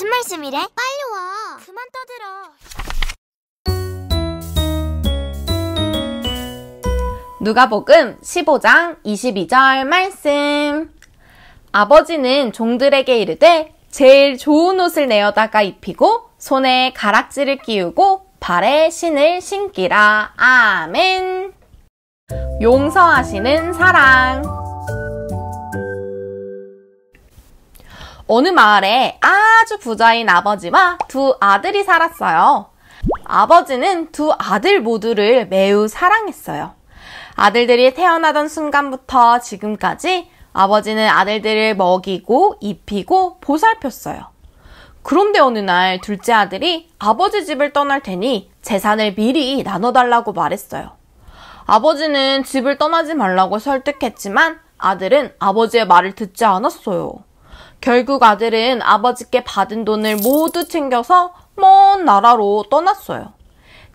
무슨 말씀이래? 빨리 와. 그만 떠들어. 누가복음 15장 22절 말씀. 아버지는 종들에게 이르되 제일 좋은 옷을 내어다가 입히고 손에 가락지를 끼우고 발에 신을 신기라. 아멘. 용서하시는 사랑. 어느 마을에 아주 부자인 아버지와 두 아들이 살았어요. 아버지는 두 아들 모두를 매우 사랑했어요. 아들들이 태어나던 순간부터 지금까지 아버지는 아들들을 먹이고 입히고 보살폈어요. 그런데 어느 날 둘째 아들이 아버지 집을 떠날 테니 재산을 미리 나눠달라고 말했어요. 아버지는 집을 떠나지 말라고 설득했지만 아들은 아버지의 말을 듣지 않았어요. 결국 아들은 아버지께 받은 돈을 모두 챙겨서 먼 나라로 떠났어요.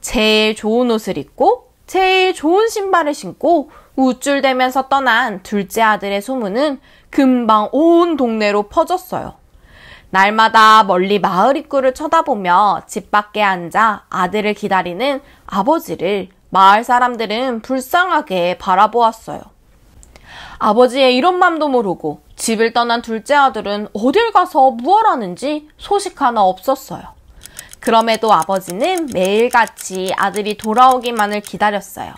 제일 좋은 옷을 입고 제일 좋은 신발을 신고 우쭐대면서 떠난 둘째 아들의 소문은 금방 온 동네로 퍼졌어요. 날마다 멀리 마을 입구를 쳐다보며 집 밖에 앉아 아들을 기다리는 아버지를 마을 사람들은 불쌍하게 바라보았어요. 아버지의 이런 맘도 모르고 집을 떠난 둘째 아들은 어딜 가서 무얼 하는지 소식 하나 없었어요. 그럼에도 아버지는 매일같이 아들이 돌아오기만을 기다렸어요.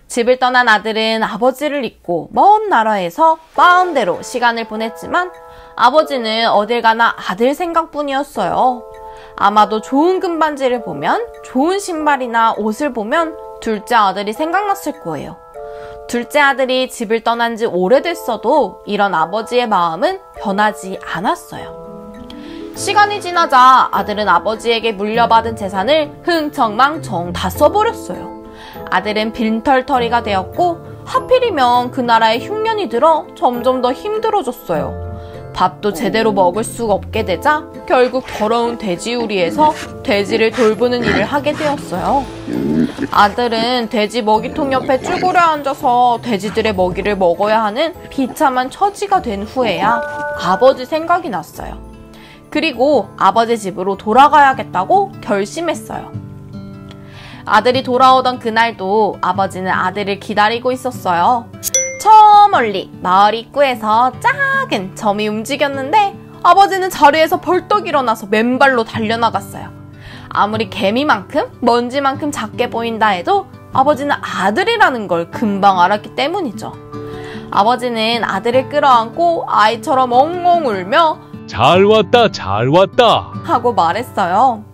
집을 떠난 아들은 아버지를 잊고 먼 나라에서 마음대로 시간을 보냈지만 아버지는 어딜 가나 아들 생각뿐이었어요. 아마도 좋은 금반지를 보면, 좋은 신발이나 옷을 보면 둘째 아들이 생각났을 거예요. 둘째 아들이 집을 떠난 지 오래됐어도 이런 아버지의 마음은 변하지 않았어요. 시간이 지나자 아들은 아버지에게 물려받은 재산을 흥청망청 다 써버렸어요. 아들은 빈털터리가 되었고 하필이면 그 나라에 흉년이 들어 점점 더 힘들어졌어요. 밥도 제대로 먹을 수가 없게 되자 결국 더러운 돼지우리에서 돼지를 돌보는 일을 하게 되었어요. 아들은 돼지 먹이통 옆에 쭈그려 앉아서 돼지들의 먹이를 먹어야 하는 비참한 처지가 된 후에야 아버지 생각이 났어요. 그리고 아버지 집으로 돌아가야겠다고 결심했어요. 아들이 돌아오던 그날도 아버지는 아들을 기다리고 있었어요. 저 멀리 마을 입구에서 작은 점이 움직였는데 아버지는 자리에서 벌떡 일어나서 맨발로 달려나갔어요. 아무리 개미만큼 먼지만큼 작게 보인다 해도 아버지는 아들이라는 걸 금방 알았기 때문이죠. 아버지는 아들을 끌어안고 아이처럼 엉엉 울며 잘 왔다 잘 왔다 하고 말했어요.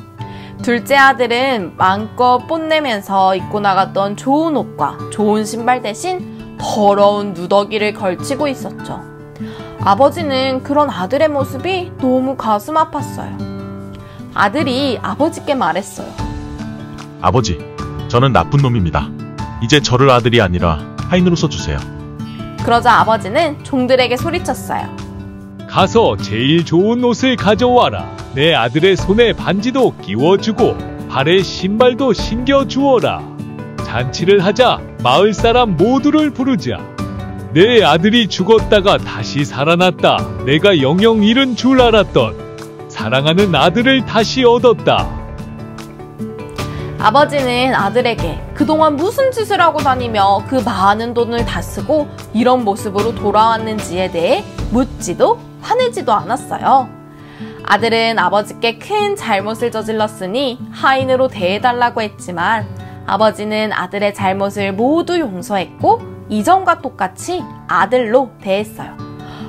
둘째 아들은 마음껏 뽐내면서 입고 나갔던 좋은 옷과 좋은 신발 대신 더러운 누더기를 걸치고 있었죠. 아버지는 그런 아들의 모습이 너무 가슴 아팠어요. 아들이 아버지께 말했어요. 아버지, 저는 나쁜 놈입니다. 이제 저를 아들이 아니라 하인으로 써주세요. 그러자 아버지는 종들에게 소리쳤어요. 가서 제일 좋은 옷을 가져와라. 내 아들의 손에 반지도 끼워주고 발에 신발도 신겨주어라. 잔치를 하자. 마을 사람 모두를 부르자. 내 아들이 죽었다가 다시 살아났다. 내가 영영 잃은 줄 알았던 사랑하는 아들을 다시 얻었다. 아버지는 아들에게 그동안 무슨 짓을 하고 다니며 그 많은 돈을 다 쓰고 이런 모습으로 돌아왔는지에 대해 묻지도 화내지도 않았어요. 아들은 아버지께 큰 잘못을 저질렀으니 하인으로 대해달라고 했지만 아버지는 아들의 잘못을 모두 용서했고 이전과 똑같이 아들로 대했어요.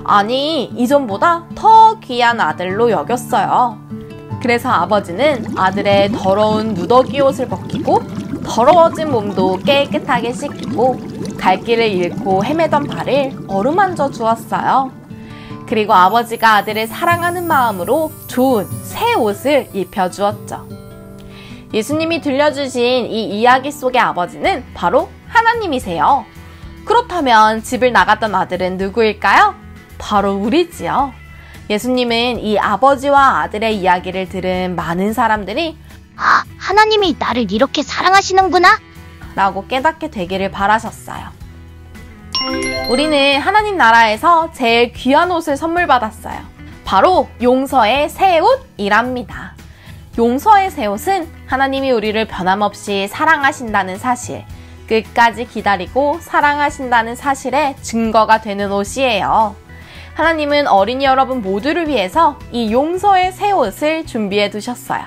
아니, 이전보다 더 귀한 아들로 여겼어요. 그래서 아버지는 아들의 더러운 누더기 옷을 벗기고 더러워진 몸도 깨끗하게 씻기고 갈 길을 잃고 헤매던 발을 어루만져 주었어요. 그리고 아버지가 아들을 사랑하는 마음으로 좋은 새 옷을 입혀주었죠. 예수님이 들려주신 이 이야기 속의 아버지는 바로 하나님이세요. 그렇다면 집을 나갔던 아들은 누구일까요? 바로 우리지요. 예수님은 이 아버지와 아들의 이야기를 들은 많은 사람들이 아, 하나님이 나를 이렇게 사랑하시는구나 라고 깨닫게 되기를 바라셨어요. 우리는 하나님 나라에서 제일 귀한 옷을 선물 받았어요. 바로 용서의 새 옷이랍니다. 용서의 새 옷은 하나님이 우리를 변함없이 사랑하신다는 사실, 끝까지 기다리고 사랑하신다는 사실의 증거가 되는 옷이에요. 하나님은 어린이 여러분 모두를 위해서 이 용서의 새 옷을 준비해 두셨어요.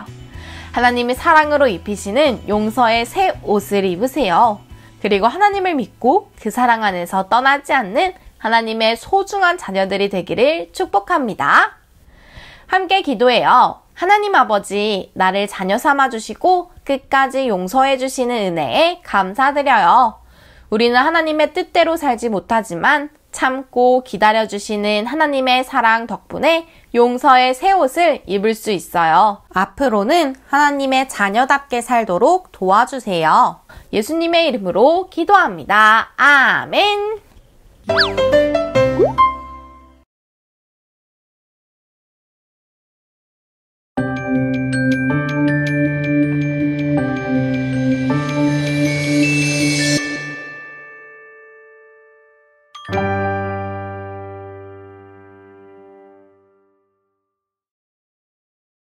하나님이 사랑으로 입히시는 용서의 새 옷을 입으세요. 그리고 하나님을 믿고 그 사랑 안에서 떠나지 않는 하나님의 소중한 자녀들이 되기를 축복합니다. 함께 기도해요. 하나님 아버지, 나를 자녀 삼아주시고 끝까지 용서해주시는 은혜에 감사드려요. 우리는 하나님의 뜻대로 살지 못하지만 참고 기다려주시는 하나님의 사랑 덕분에 용서의 새 옷을 입을 수 있어요. 앞으로는 하나님의 자녀답게 살도록 도와주세요. 예수님의 이름으로 기도합니다. 아멘.